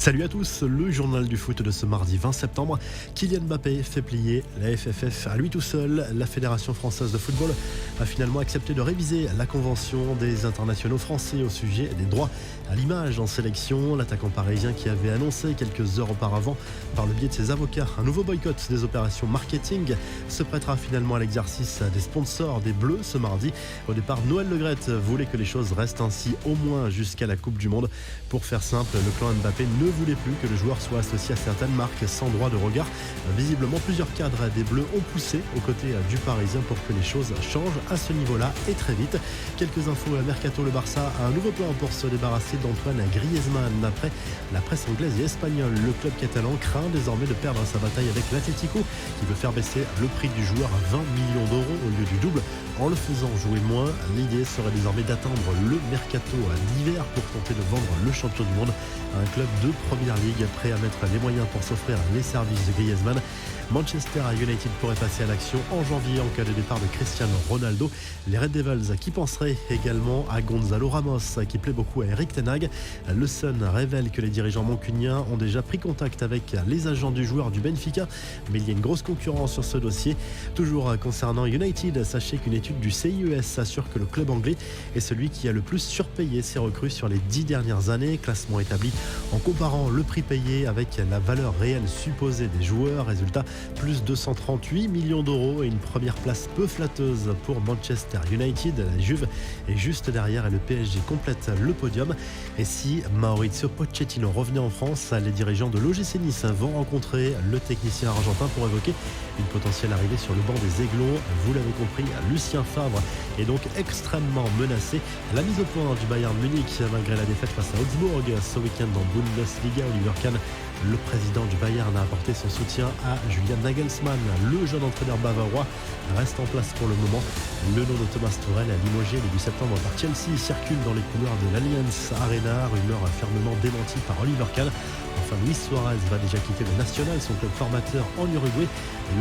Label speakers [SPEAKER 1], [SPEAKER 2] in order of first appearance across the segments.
[SPEAKER 1] Salut à tous, le journal du foot de ce mardi 20 septembre. Kylian Mbappé fait plier la FFF à lui tout seul. La Fédération française de football a finalement accepté de réviser la convention des internationaux français au sujet des droits à l'image en sélection. L'attaquant parisien qui avait annoncé quelques heures auparavant par le biais de ses avocats un nouveau boycott des opérations marketing se prêtera finalement à l'exercice des sponsors des Bleus ce mardi. Au départ, Noël Le Graët voulait que les choses restent ainsi au moins jusqu'à la Coupe du Monde. Pour faire simple, le clan Mbappé ne voulait plus que le joueur soit associé à certaines marques sans droit de regard. Visiblement, plusieurs cadres des Bleus ont poussé aux côtés du Parisien pour que les choses changent à ce niveau-là et très vite. Quelques infos à Mercato. Le Barça a un nouveau plan pour se débarrasser d'Antoine Griezmann. Après la presse anglaise et espagnole, le club catalan craint désormais de perdre sa bataille avec l'Atlético qui veut faire baisser le prix du joueur à 20 millions d'euros au lieu du double en le faisant jouer moins. L'idée serait désormais d'atteindre le mercato d'hiver pour tenter de vendre le champion du monde à un club de Première Ligue prêt à mettre les moyens pour s'offrir les services de Griezmann. Manchester United pourrait passer à l'action en janvier en cas de départ de Cristiano Ronaldo. Les Red Devils qui penseraient également à Gonzalo Ramos qui plaît beaucoup à Erik ten Hag. Le Sun révèle que les dirigeants mancuniens ont déjà pris contact avec les agents du joueur du Benfica, mais il y a une grosse concurrence sur ce dossier. Toujours concernant United, sachez qu'une étude du CIES assure que le club anglais est celui qui a le plus surpayé ses recrues sur les 10 dernières années. Classement établi en comparant le prix payé avec la valeur réelle supposée des joueurs. Résultat, plus 238 millions d'euros et une première place peu flatteuse pour Manchester United. La Juve est juste derrière et le PSG complète le podium. Et si Mauricio Pochettino revenait en France, les dirigeants de l'OGC Nice vont rencontrer le technicien argentin pour évoquer une potentielle arrivée sur le banc des Aiglons. Vous l'avez compris, Lucien Favre est donc extrêmement menacé. La mise au point du Bayern Munich malgré la défaite face à Augsbourg ce week-end en Bundesliga. Oliver Kahn, le président du Bayern, a apporté son soutien à Julian Nagelsmann. Le jeune entraîneur bavarois reste en place pour le moment. Le nom de Thomas Tuchel, limogé début septembre par Chelsea, circule dans les couloirs de l'Allianz Arena. Rumeur fermement démentie par Oliver Kahn. Enfin, Luis Suarez va déjà quitter le Nacional, son club formateur en Uruguay.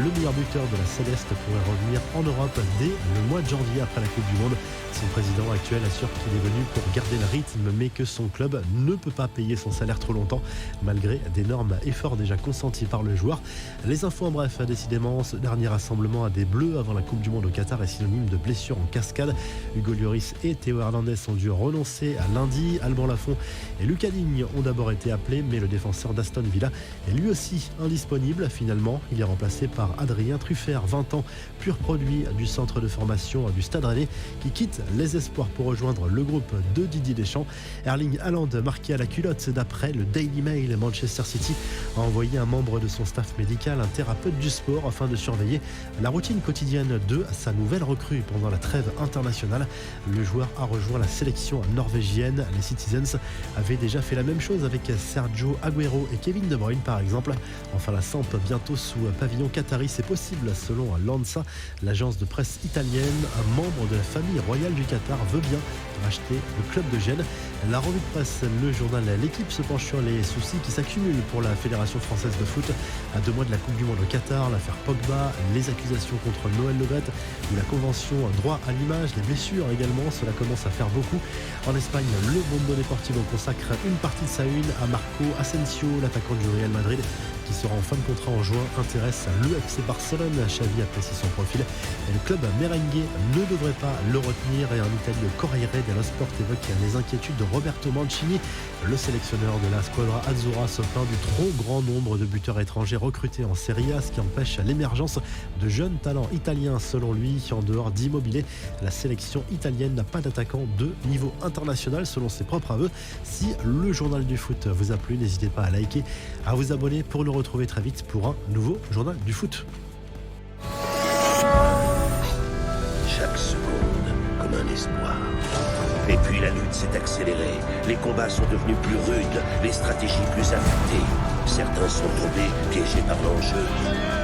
[SPEAKER 1] Le meilleur buteur de la Celeste pourrait revenir en Europe dès le mois de janvier après la Coupe du Monde. Son président actuel assure qu'il est venu pour garder le rythme, mais que son club ne peut pas payer son salaire trop longtemps, malgré d'énormes efforts déjà consentis par le joueur. Les infos en bref, décidément, ce dernier rassemblement à des Bleus avant la Coupe du Monde au Qatar est synonyme de blessures en cascade. Hugo Lloris et Théo Hernandez ont dû renoncer à lundi. Alban Lafont et Lucas Digne ont d'abord été appelés, mais le défenseur d'Aston Villa est lui aussi indisponible. Finalement, il est remplacé par Adrien Truffert, 20 ans, pur produit du centre de formation du Stade Rennais, qui quitte les espoirs pour rejoindre le groupe de Didier Deschamps. Erling Haaland, marqué à la culotte d'après le Daily Mail, Manchester City a envoyé un membre de son staff médical, un thérapeute du sport, afin de surveiller la routine quotidienne de sa nouvelle recrue pendant la trêve internationale. Le joueur a rejoint la sélection norvégienne. Les Citizens avaient déjà fait la même chose avec Sergio Agüero et Kevin De Bruyne par exemple. Enfin, la Samp bientôt sous pavillon qatari, c'est possible selon l'ANSA, l'agence de presse italienne. Un membre de la famille royale du Qatar veut bien racheter le club de Gênes. La revue de presse, le journal L'équipe se penche sur les soucis qui s'accumulent pour la Fédération française de foot à 2 mois de la Coupe du Monde au Qatar, l'affaire Pogba, les accusations contre Noël Le Graët ou la convention droit à l'image, les blessures également, cela commence à faire beaucoup. En Espagne, le Mundo Deportivo consacre une partie de sa une à Marco Asensio, l'attaquant du Real Madrid qui sera en fin de contrat en juin, intéresse le FC Barcelone. Xavi apprécie son profil et le club merengue ne devrait pas le retenir. Et en Italie, le Corriere dello Sport évoque les inquiétudes de Roberto Mancini. Le sélectionneur de la Squadra Azzurra se plaint du trop grand nombre de buteurs étrangers recrutés en Serie A, ce qui empêche l'émergence de jeunes talents italiens. Selon lui, en dehors d'Immobilier, la sélection italienne n'a pas d'attaquant de niveau international selon ses propres aveux. Si le journal du foot vous a plu, n'hésitez pas à liker, à vous abonner pour le retrouver très vite pour un nouveau journal du foot.
[SPEAKER 2] Chaque seconde comme un espoir. Et puis la lutte s'est accélérée. Les combats sont devenus plus rudes, les stratégies plus affûtées. Certains sont tombés, piégés par l'enjeu,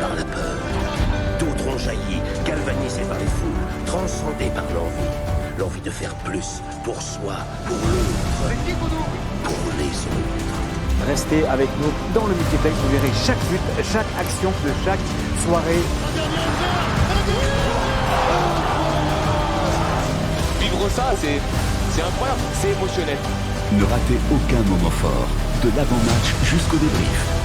[SPEAKER 2] par la peur. D'autres ont jailli, galvanisés par les foules, transcendés par l'envie de faire plus pour soi, pour l'autre, pour les autres.
[SPEAKER 3] Restez avec nous dans le multiplex, vous verrez chaque but, chaque action de chaque soirée.
[SPEAKER 4] Vivre ça, c'est incroyable, c'est émotionnel.
[SPEAKER 5] Ne ratez aucun moment fort.
[SPEAKER 4] de l'avant-match jusqu'au débrief.